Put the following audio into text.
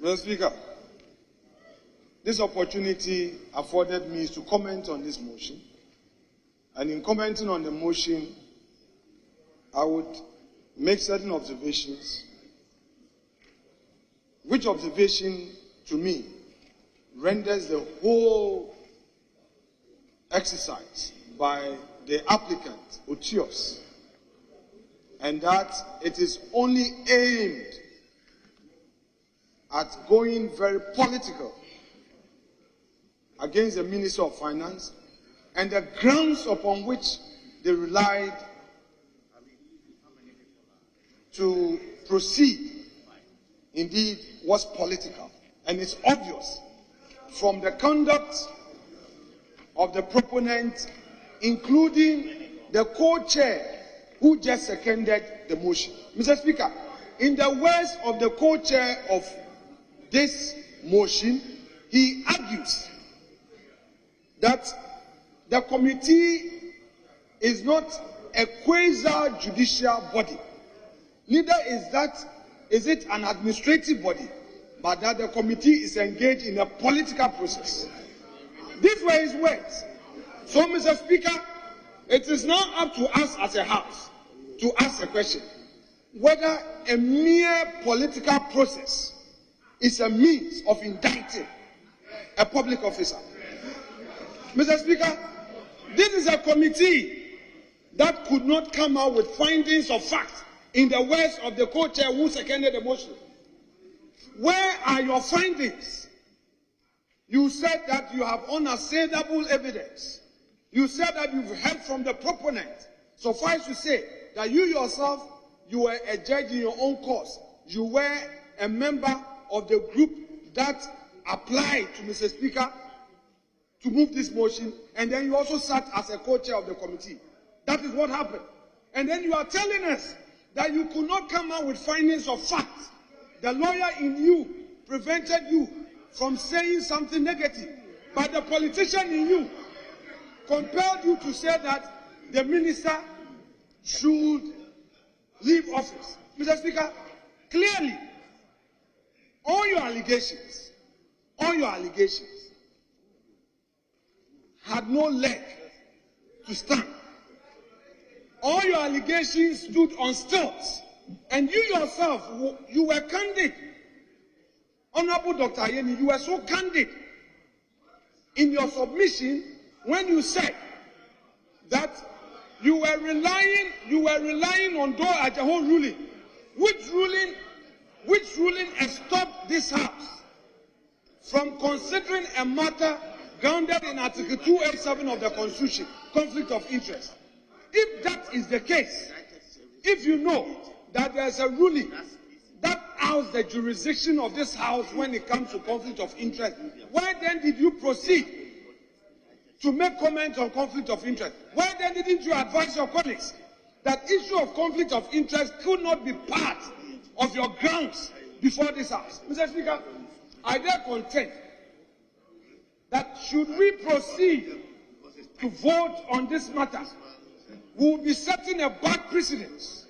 Mr. Speaker, this opportunity afforded me to comment on this motion. And in commenting on the motion, I would make certain observations, which observation to me renders the whole exercise by the applicant odious, and that it is only aimed at going very political against the Minister of Finance, and the grounds upon which they relied to proceed indeed was political. And it's obvious from the conduct of the proponent, including the co-chair who just seconded the motion. Mr. Speaker, in the words of the co-chair of this motion, he argues that the committee is not a quasi-judicial body. Neither is it an administrative body, but that the committee is engaged in a political process. These were his words. So, Mr. Speaker, it is now up to us as a House to ask a question whether a mere political process is a means of indicting a public officer. Mr. Speaker, this is a committee that could not come out with findings of fact in the words of the co-chair who seconded the motion. Where are your findings? You said that you have unassailable evidence. You said that you've heard from the proponent. Suffice to say that you yourself, you were a judge in your own cause. You were a member of the group that applied to Mr. Speaker to move this motion, and then you also sat as a co-chair of the committee. That is what happened. And then you are telling us that you could not come out with findings of fact. The lawyer in you prevented you from saying something negative, but the politician in you compelled you to say that the minister should leave office. Mr. Speaker, clearly, all your allegations had no leg to stand. All your allegations stood on stilts, and you yourself, you were candid. Honorable Dr. Ayeni, you were so candid in your submission when you said that you were relying on Dor Ajaho ruling, which ruling stopped this House from considering a matter grounded in Article 287 of the Constitution, conflict of interest. If that is the case, if you know that there's a ruling that outs the jurisdiction of this House when it comes to conflict of interest, why then did you proceed to make comments on conflict of interest? Why then didn't you advise your colleagues that issue of conflict of interest could not be part of your grounds before this House? Mr. Speaker, I dare contend that should we proceed to vote on this matter, we will be setting a bad precedent.